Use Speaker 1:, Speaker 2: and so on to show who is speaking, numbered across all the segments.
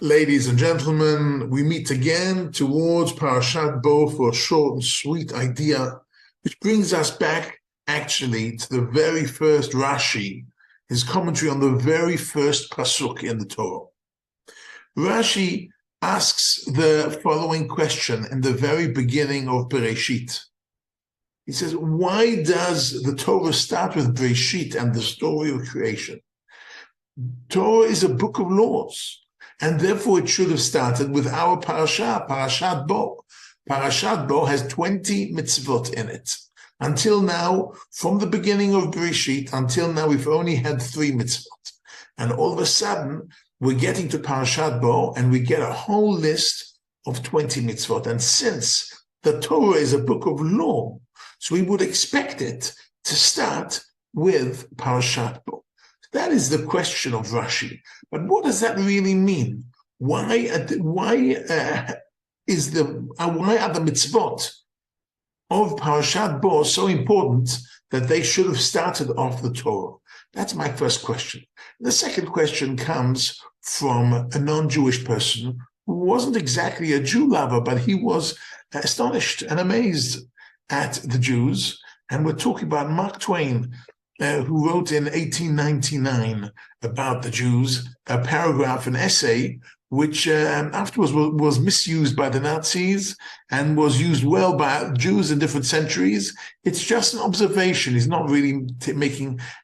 Speaker 1: Ladies and gentlemen, we meet again towards Parashat Bo for a short and sweet idea, which brings us back actually to the very first Rashi, his commentary on the very first pasuk in the Torah. Rashi asks the following question in the very beginning of Bereshit. He says, why does the Torah start with Bereshit and the story of creation? Torah is a book of laws. And therefore, it should have started with our parasha, Parashat Bo. Parashat Bo has 20 mitzvot in it. Until now, from the beginning of Bereshit, until now, we've only had 3 mitzvot. And all of a sudden, we're getting to Parashat Bo, and we get a whole list of 20 mitzvot. And since the Torah is a book of law, so we would expect it to start with Parashat Bo. That is the question of Rashi. But what does that really mean? Why are the mitzvot of Parashat Bo so important that they should have started off the Torah? That's my first question. The second question comes from a non-Jewish person who wasn't exactly a Jew lover, but he was astonished and amazed at the Jews. And we're talking about Mark Twain, who wrote in 1899 about the Jews, a paragraph, an essay, which afterwards was misused by the Nazis and was used well by Jews in different centuries. It's just an observation. He's not really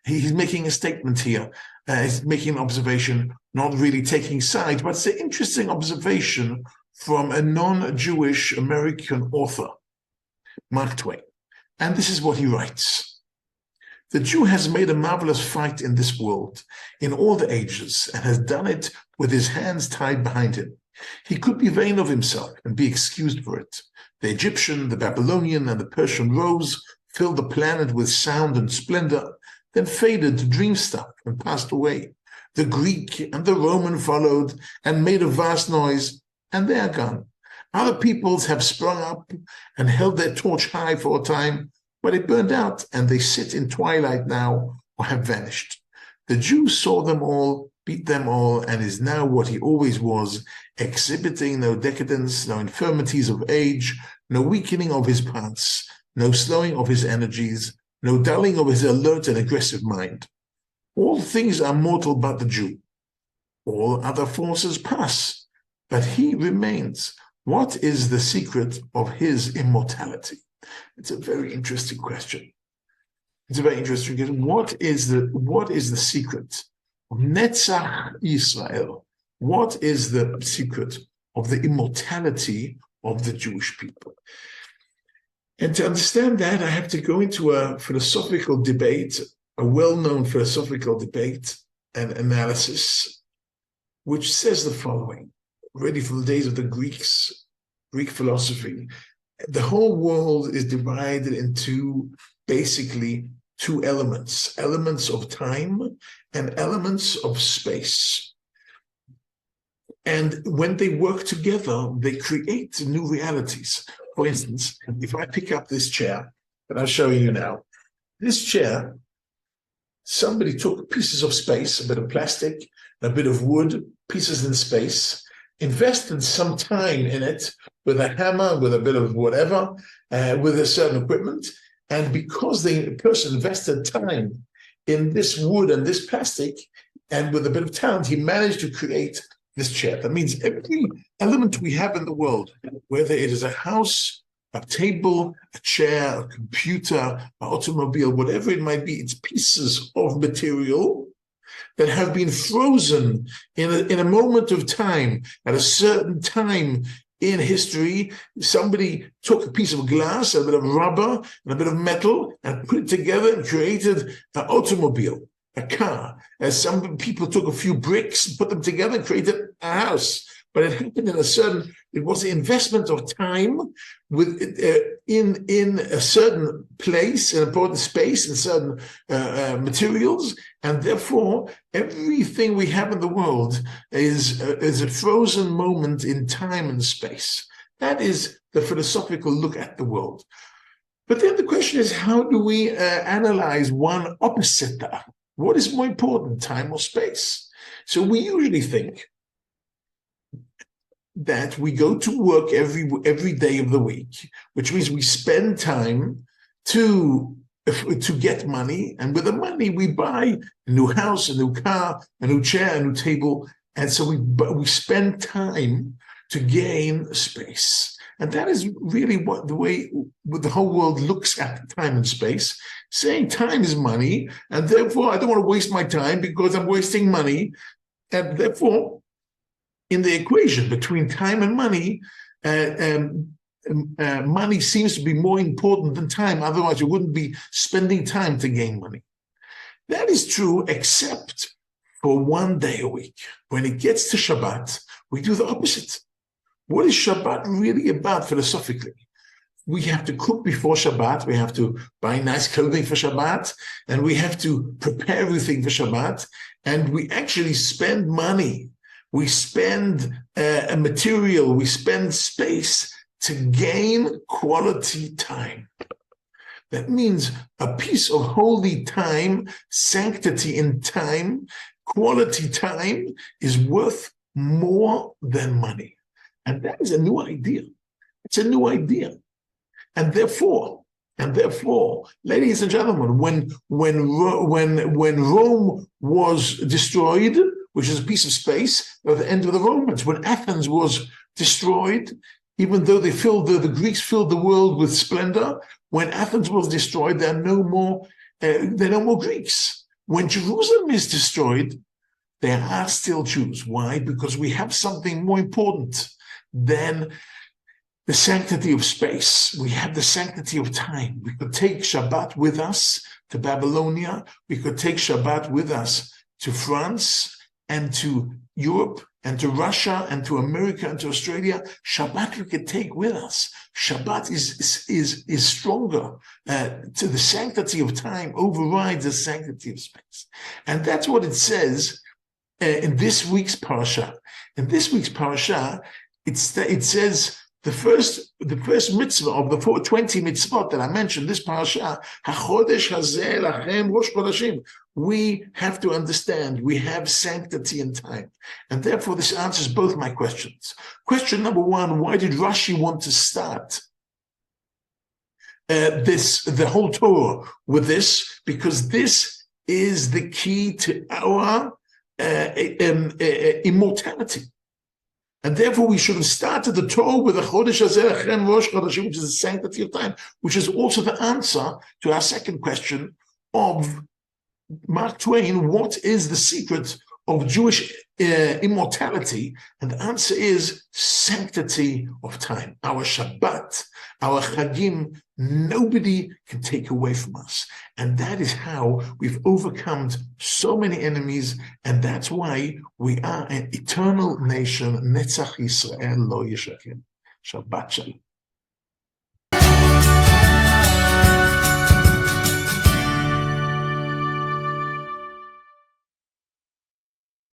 Speaker 1: he's making a statement here. He's making an observation, not really taking sides, but it's an interesting observation from a non-Jewish American author, Mark Twain. And this is what he writes. The Jew has made a marvelous fight in this world, in all the ages, and has done it with his hands tied behind him. He could be vain of himself and be excused for it. The Egyptian, the Babylonian, and the Persian rose, filled the planet with sound and splendor, then faded to dream stuff and passed away. The Greek and the Roman followed and made a vast noise, and they are gone. Other peoples have sprung up and held their torch high for a time, but it burned out, and they sit in twilight now or have vanished. The Jew saw them all, beat them all, and is now what he always was, exhibiting no decadence, no infirmities of age, no weakening of his parts, no slowing of his energies, no dulling of his alert and aggressive mind. All things are mortal but the Jew. All other forces pass, but he remains. What is the secret of his immortality? It's a very interesting question. What is the secret of Netzach Israel? What is the secret of the immortality of the Jewish people? And to understand that, I have to go into a philosophical debate, a well-known philosophical debate and analysis, which says the following, already from the days of the Greeks, Greek philosophy. The whole world is divided into basically 2 elements of time and elements of space. And when they work together, they create new realities. For instance, if I pick up this chair that I'm showing you now, this chair, somebody took pieces of space, a bit of plastic, a bit of wood, pieces in space, invested some time in it with a hammer, with a bit of whatever, with a certain equipment. And because the person invested time in this wood and this plastic, and with a bit of talent, he managed to create this chair. That means every element we have in the world, whether it is a house, a table, a chair, a computer, an automobile, whatever it might be, it's pieces of material that have been frozen in a moment of time, at a certain time in history. Somebody took a piece of glass, a bit of rubber, and a bit of metal, and put it together and created an automobile, a car. As some people took a few bricks and put them together and created a house. But it happened it was the investment of time with in a certain place, an important space, in certain materials, and therefore everything we have in the world is a frozen moment in time and space. That is the philosophical look at the world. But then the question is, how do we analyze one opposite that? What is more important, time or space? So we usually think that we go to work every day of the week, which means we spend time to get money, and with the money we buy a new house, a new car, a new chair, a new table, and so we spend time to gain space. And that is really what the whole world looks at time and space, saying time is money, and therefore I don't want to waste my time because I'm wasting money, and therefore in the equation between time and money, money seems to be more important than time. Otherwise, you wouldn't be spending time to gain money. That is true, except for one day a week. When it gets to Shabbat, we do the opposite. What is Shabbat really about philosophically? We have to cook before Shabbat. We have to buy nice clothing for Shabbat, and we have to prepare everything for Shabbat. And we actually spend money. We spend material. We spend space to gain quality time. That means a piece of holy time, sanctity in time, quality time is worth more than money. And that is a new idea. It's a new idea. And therefore, ladies and gentlemen, when Rome was destroyed, which is a piece of space at the end of the Romans, when Athens was destroyed, even though the Greeks filled the world with splendor, when Athens was destroyed, there are no more Greeks. When Jerusalem is destroyed, there are still Jews. Why? Because we have something more important than the sanctity of space. We have the sanctity of time. We could take Shabbat with us to Babylonia. We could take Shabbat with us to France and to Europe and to Russia and to America and to Australia. Shabbat we could take with us. Shabbat is stronger. To the sanctity of time overrides the sanctity of space. And that's what it says in this week's parasha. In this week's parasha, it says the first mitzvah of the 20 mitzvot that I mentioned, this parasha, HaChodesh Hazeh Lachem Rosh Chodashim. We have to understand we have sanctity in time. And therefore this answers both my questions. Question number one, why did Rashi want to start the whole Torah with this? Because this is the key to our immortality. And therefore, we should have started the Torah with a Chodesh Hazeh Lachem Rosh Chodashim, which is the sanctity of time, which is also the answer to our second question of Mark Twain. What is the secret of Jewish immortality? And the answer is sanctity of time. Our Shabbat, our Chagim, nobody can take away from us. And that is how we've overcome so many enemies. And that's why we are an eternal nation. Netzach Yisrael lo yishaken. Shabbat Shalom.